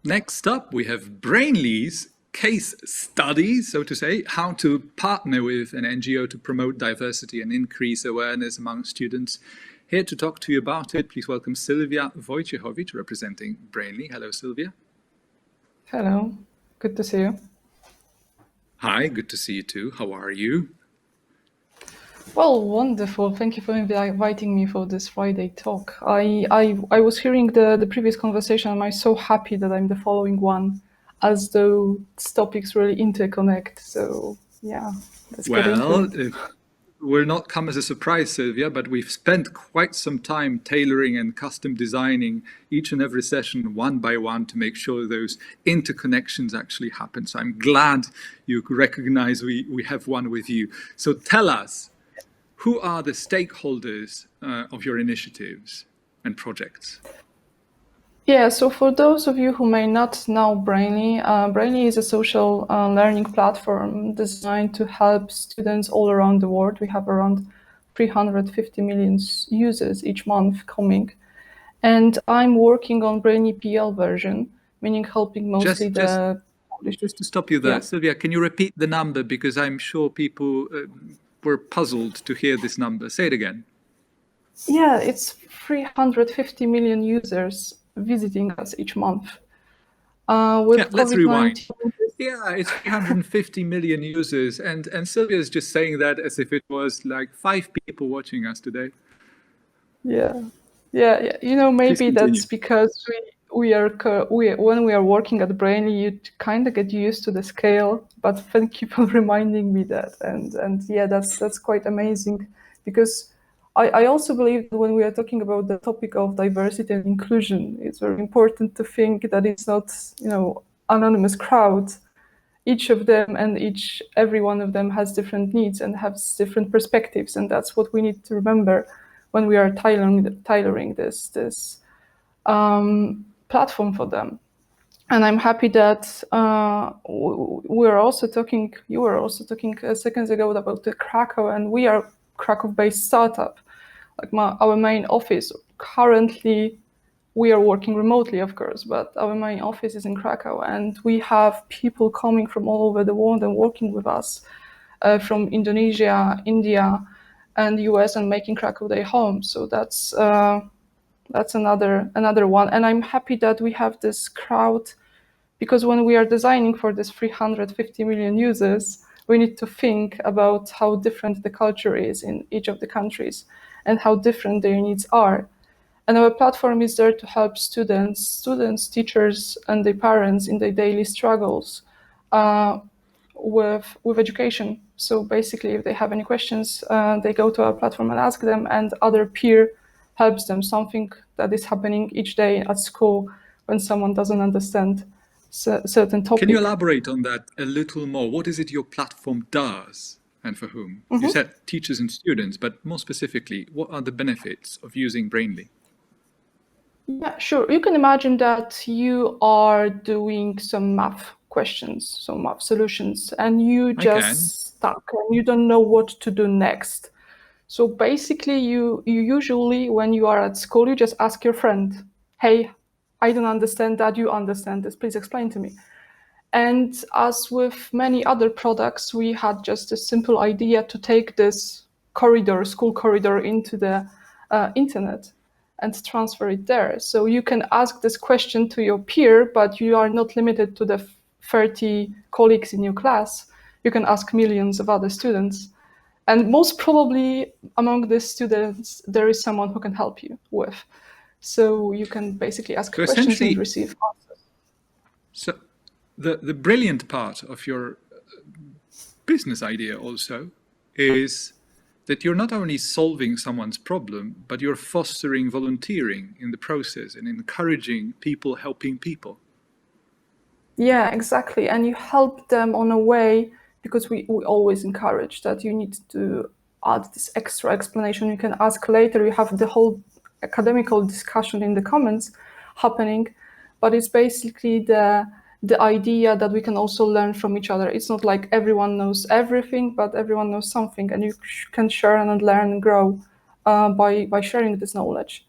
Next up, we have Brainly's case study, so to say, how to partner with an NGO to promote diversity and increase awareness among students. Here to talk to you about it, please welcome Sylwia Wojciechowicz, representing Brainly. Hello, Sylwia. Hello, good to see you. Hi, good to see you too. How are you? Well, wonderful. Thank you for inviting me for this Friday talk. I was hearing the previous conversation and I'm so happy that I'm the following one, as though these topics really interconnect. So yeah, let's get into it. Will not come as a surprise, Sylwia, but we've spent quite some time tailoring and custom designing each and every session one by one to make sure those interconnections actually happen. So I'm glad you recognize we have one with you. So tell us, who are the stakeholders of your initiatives and projects? Yeah, so for those of you who may not know Brainly, Brainly is a social learning platform designed to help students all around the world. We have around 350 million users each month coming. And I'm working on Brainly PL version, meaning helping mostly Just to stop you there, yeah. Sylwia, can you repeat the number? Because I'm sure people were puzzled to hear this number. Say it again. Yeah, it's 350 million users visiting us each month. Let's rewind. Yeah, it's 350 million users, and Sylwia is just saying that as if it was like 5 people watching us today. Yeah. You know, maybe that's because when we are working at Brainly, you kind of get used to the scale. But thank you for reminding me that, and yeah, that's quite amazing, because I also believe that when we are talking about the topic of diversity and inclusion, it's very important to think that it's not, anonymous crowd. Each of them and every one of them has different needs and has different perspectives, and that's what we need to remember when we are tailoring this platform for them. And I'm happy that you were also talking seconds ago about the Krakow, and we are Krakow-based startup. Like our main office, currently we are working remotely, of course, but our main office is in Krakow, and we have people coming from all over the world and working with us from Indonesia, India, and US, and making Krakow their home. So that's another one. And I'm happy that we have this crowd, because when we are designing for this 350 million users, we need to think about how different the culture is in each of the countries and how different their needs are. And our platform is there to help students, teachers, and their parents in their daily struggles with education. So basically, if they have any questions, they go to our platform and ask them, and other peer helps them. Something that is happening each day at school when someone doesn't understand certain topic. Can you elaborate on that a little more? What is it your platform does, and for whom? Mm-hmm. You said teachers and students, but more specifically, what are the benefits of using Brainly? Yeah, sure. You can imagine that you are doing some math questions, some math solutions, and you just stuck and you don't know what to do next. So basically, you usually, when you are at school, you just ask your friend, hey, I don't understand that, you understand this, please explain to me. And as with many other products, we had just a simple idea to take this school corridor into the internet and transfer it there. So you can ask this question to your peer, but you are not limited to the 30 colleagues in your class. You can ask millions of other students. And most probably among the students, there is someone who can help you with. So you can basically ask questions and receive answers. So the brilliant part of your business idea also is that you're not only solving someone's problem, but you're fostering volunteering in the process and encouraging people helping people. Yeah, exactly. And you help them on a way, because we always encourage that you need to add this extra explanation. You can ask later, you have the whole academical discussion in the comments happening, but it's basically the idea that we can also learn from each other. It's not like everyone knows everything, but everyone knows something, and you can share and learn and grow by sharing this knowledge.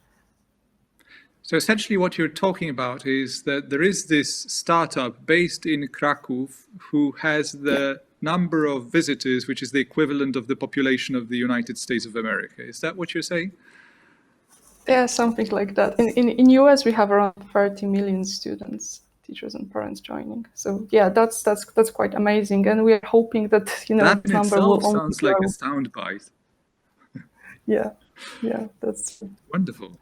So essentially what you're talking about is that there is this startup based in Krakow who has the number of visitors, which is the equivalent of the population of the United States of America. Is that what you're saying? Yeah, something like that. In US, we have around 30 million students, teachers and parents joining. So yeah, that's quite amazing. And we are hoping that, That in this number will itself only sounds grow. like a soundbite. Yeah, that's Wonderful.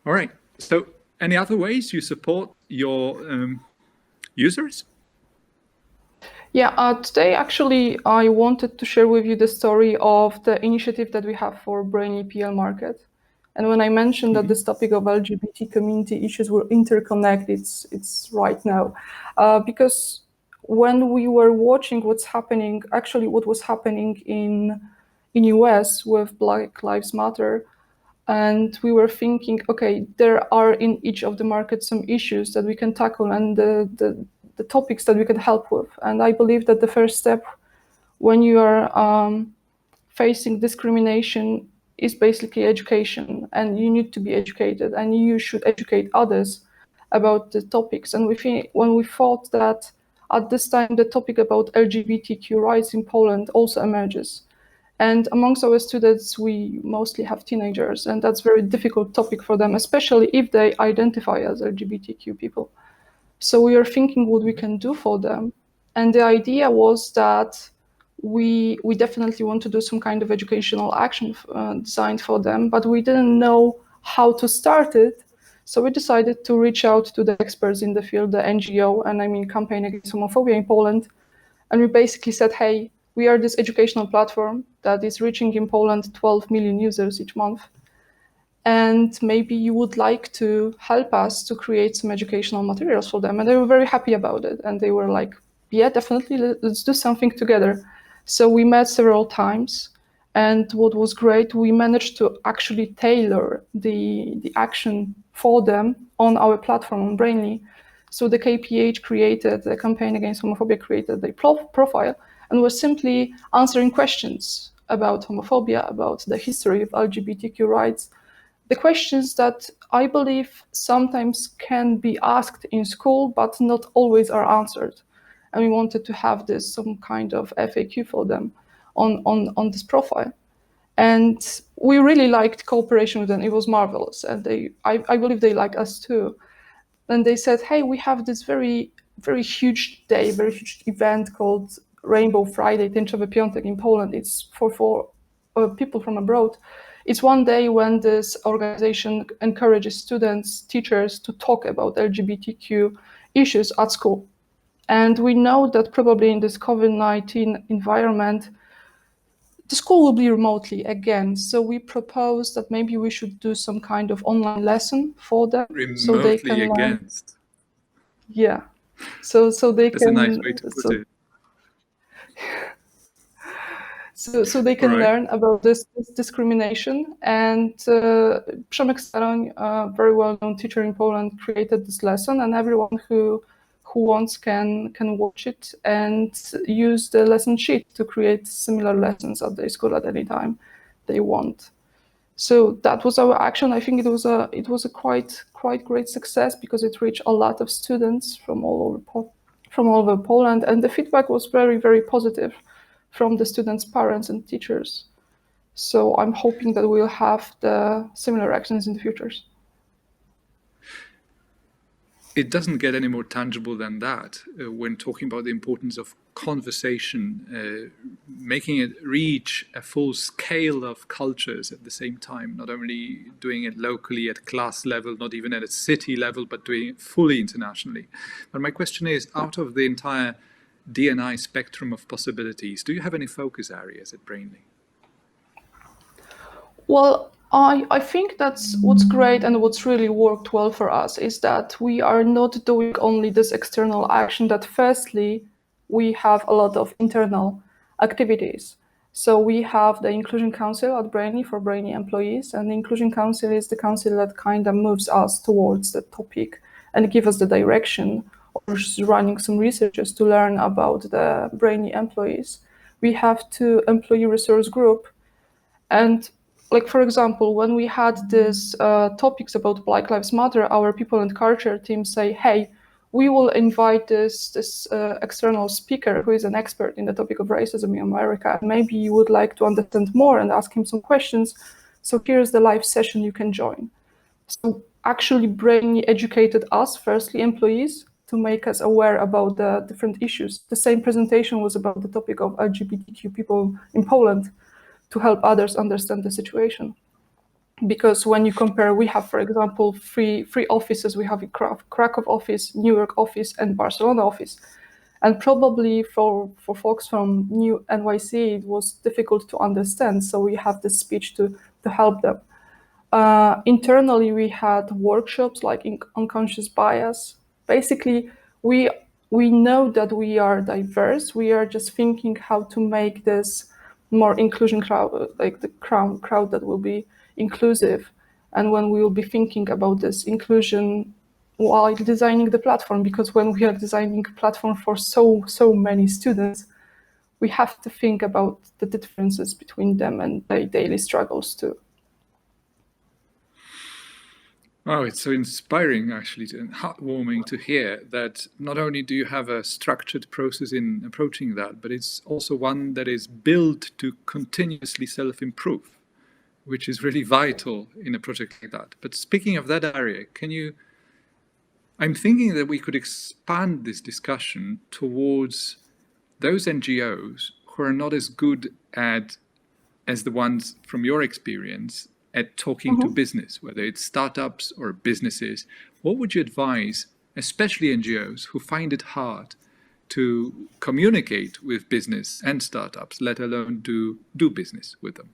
All right. So any other ways you support your users? Yeah, today actually I wanted to share with you the story of the initiative that we have for Brainly PL Market. And when I mentioned that this topic of LGBT community issues were interconnected, it's right now. Because when we were watching what's happening, actually what was happening in US with Black Lives Matter, and we were thinking, okay, there are in each of the markets some issues that we can tackle and the topics that we can help with. And I believe that the first step when you are facing discrimination is basically education, and you need to be educated and you should educate others about the topics. And when we thought that at this time the topic about LGBTQ rights in Poland also emerges. And amongst our students, we mostly have teenagers, and that's a very difficult topic for them, especially if they identify as LGBTQ people. So we are thinking what we can do for them. And the idea was that we definitely want to do some kind of educational action designed for them, but we didn't know how to start it. So we decided to reach out to the experts in the field, the NGO, and I mean Campaign Against Homophobia in Poland. And we basically said, hey, we are this educational platform that is reaching in Poland 12 million users each month. And maybe you would like to help us to create some educational materials for them. And they were very happy about it. And they were like, yeah, definitely, let's do something together. So we met several times. And what was great, we managed to actually tailor the action for them on our platform on Brainly. So the KPH created, the Campaign Against Homophobia created the profile and was simply answering questions about homophobia, about the history of LGBTQ rights, the questions that I believe sometimes can be asked in school, but not always are answered. And we wanted to have some kind of FAQ for them on this profile. And we really liked cooperation with them. It was marvelous. And I believe they like us too. And they said, hey, we have this very, very huge day, very huge event called Rainbow Friday, Tęczowy Piątek in Poland. It's for people from abroad. It's one day when this organization encourages students, teachers to talk about LGBTQ issues at school. And we know that probably in this COVID-19 environment, the school will be remotely again. So we propose that maybe we should do some kind of online lesson for them. Remotely so they can against. Yeah. So they That's can. a nice way to put it. So they can learn about this discrimination. And Przemek Staroń, a very well-known teacher in Poland, created this lesson, and everyone who wants can watch it and use the lesson sheet to create similar lessons at their school at any time they want. So that was our action. I think it was a quite great success because it reached a lot of students from all over Poland, and the feedback was very, very positive from the students' parents and teachers. So I'm hoping that we'll have the similar actions in the futures. It doesn't get any more tangible than that when talking about the importance of conversation, making it reach a full scale of cultures at the same time, not only doing it locally at class level, not even at a city level, but doing it fully internationally. But my question is, out of the entire D&I spectrum of possibilities, do you have any focus areas at Brainly? Well, I think that's what's great and what's really worked well for us is that we are not doing only this external action, that firstly, we have a lot of internal activities. So we have the Inclusion Council at Brainly for Brainly employees, and the Inclusion Council is the council that kind of moves us towards the topic and give us the direction, or running some researches to learn about the Brainly employees. We have 2 employee resource group, and like, for example, when we had this topics about Black Lives Matter, our people and culture team say, hey, we will invite this external speaker who is an expert in the topic of racism in America. Maybe you would like to understand more and ask him some questions. So here's the live session you can join. So actually brain educated us, firstly employees, to make us aware about the different issues. The same presentation was about the topic of LGBTQ people in Poland, to help others understand the situation. Because when you compare, we have, for example, three offices. We have a Krakow office, New York office, and Barcelona office. And probably for folks from New NYC, it was difficult to understand. So we have this speech to help them. Internally, we had workshops like unconscious bias. Basically, we know that we are diverse. We are just thinking how to make this more inclusion crowd, like the crowd that will be inclusive. And when we will be thinking about this inclusion while designing the platform, because when we are designing a platform for so many students, we have to think about the differences between them and their daily struggles too. Oh, it's so inspiring, actually, and heartwarming to hear that not only do you have a structured process in approaching that, but it's also one that is built to continuously self-improve, which is really vital in a project like that. But speaking of that area, I'm thinking that we could expand this discussion towards those NGOs who are not as good as the ones from your experience at talking to business, whether it's startups or businesses. What would you advise, especially NGOs who find it hard to communicate with business and startups, let alone do business with them?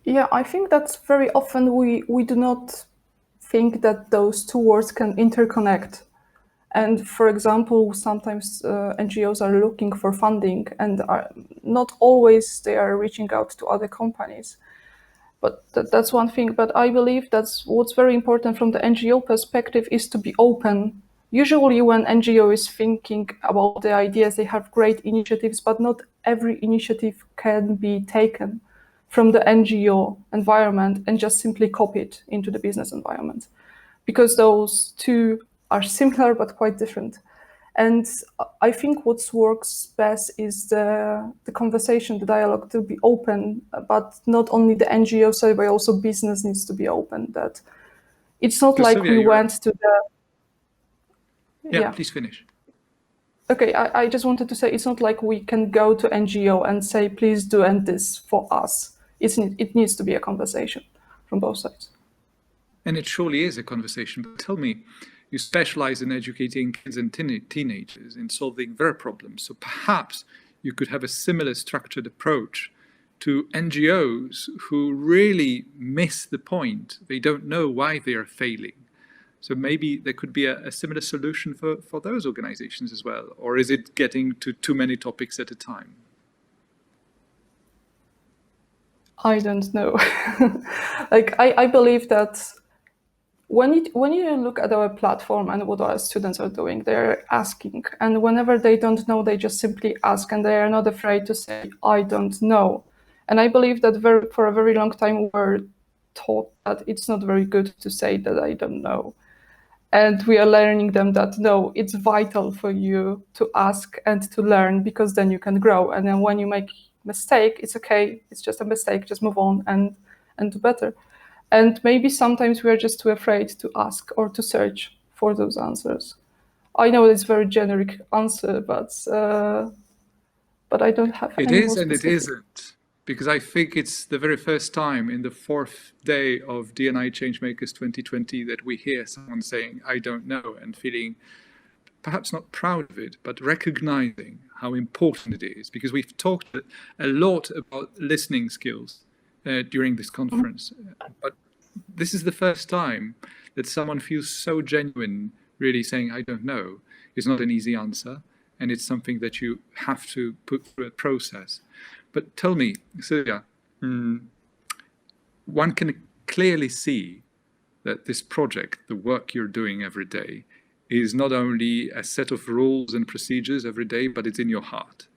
Yeah, I think that's very often we do not think that those two words can interconnect. And for example, sometimes NGOs are looking for funding and are not always they are reaching out to other companies. But that's one thing. But I believe that's what's very important from the NGO perspective is to be open. Usually when NGO is thinking about the ideas, they have great initiatives, but not every initiative can be taken from the NGO environment and just simply copy it into the business environment. Because those two are similar but quite different. And I think what works best is the conversation, the dialogue to be open, but not only the NGO side, but also business needs to be open. That it's not like Sylwia, we went to the... Yeah, please finish. Okay, I just wanted to say it's not like we can go to NGO and say, please do end this for us. It needs to be a conversation from both sides. And it surely is a conversation. But tell me, you specialize in educating kids and teenagers in solving their problems. So perhaps you could have a similar structured approach to NGOs who really miss the point. They don't know why they are failing. So maybe there could be a similar solution for those organizations as well. Or is it getting to too many topics at a time? I don't know. Like, I believe that when you look at our platform and what our students are doing, they're asking. And whenever they don't know, they just simply ask, and they are not afraid to say, I don't know. And I believe that for a very long time, we're taught that it's not very good to say that I don't know. And we are learning them that, no, it's vital for you to ask and to learn, because then you can grow. And then when you make mistake, it's okay. It's just a mistake. Just move on and do better. And maybe sometimes we are just too afraid to ask or to search for those answers. I know it's a very generic answer, but I don't have it any is more and it specific. isn't, because I think it's the very first time in the 4th day of D&I Changemakers 2020 that we hear someone saying, I don't know, and feeling perhaps not proud of it, but recognizing how important it is, because we've talked a lot about listening skills during this conference. But this is the first time that someone feels so genuine, really saying, I don't know, is not an easy answer. And it's something that you have to put through a process. But tell me, Sylwia, one can clearly see that this project, the work you're doing every day, is not only a set of rules and procedures every day, but it's in your heart.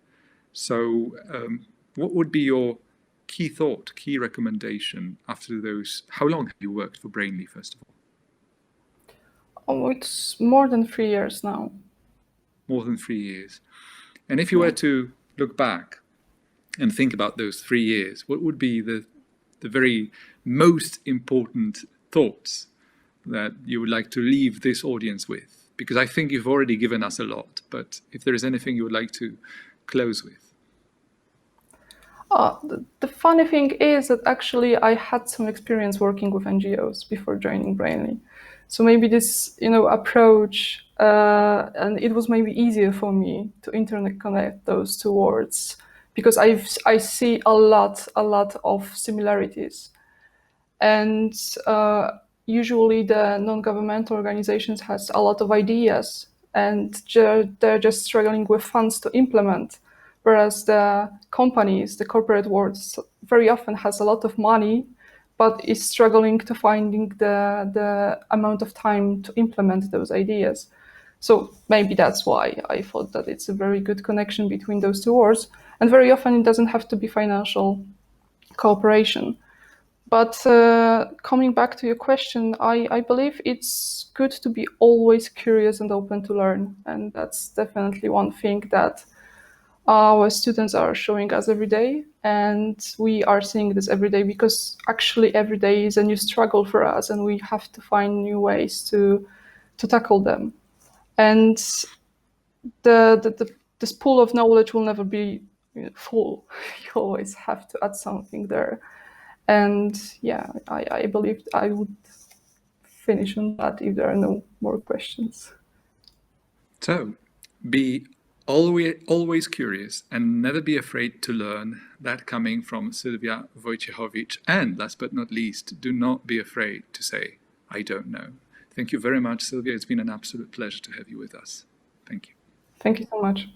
So what would be your key thought, key recommendation after those? How long have you worked for Brainly, first of all? Oh, it's more than 3 years now. More than 3 years. And if you were to look back and think about those 3 years, what would be the very most important thoughts that you would like to leave this audience with? Because I think you've already given us a lot, but if there is anything you would like to close with. The funny thing is that actually I had some experience working with NGOs before joining Brainly. So maybe this, approach, and it was maybe easier for me to interconnect those two words, because I see a lot of similarities. And usually the non-governmental organizations has a lot of ideas, and they're just struggling with funds to implement. Whereas the companies, the corporate world, very often has a lot of money, but is struggling to finding the amount of time to implement those ideas. So maybe that's why I thought that it's a very good connection between those two words. And very often it doesn't have to be financial cooperation. But coming back to your question, I believe it's good to be always curious and open to learn. And that's definitely one thing that our students are showing us every day, and we are seeing this every day, because actually every day is a new struggle for us, and we have to find new ways to tackle them. And this pool of knowledge will never be full. You always have to add something there. And yeah, I believe I would finish on that if there are no more questions. So, be always curious and never be afraid to learn. That coming from Sylwia Wojciechowicz. And last but not least, do not be afraid to say, I don't know. Thank you very much, Sylwia. It's been an absolute pleasure to have you with us. Thank you. Thank you so much.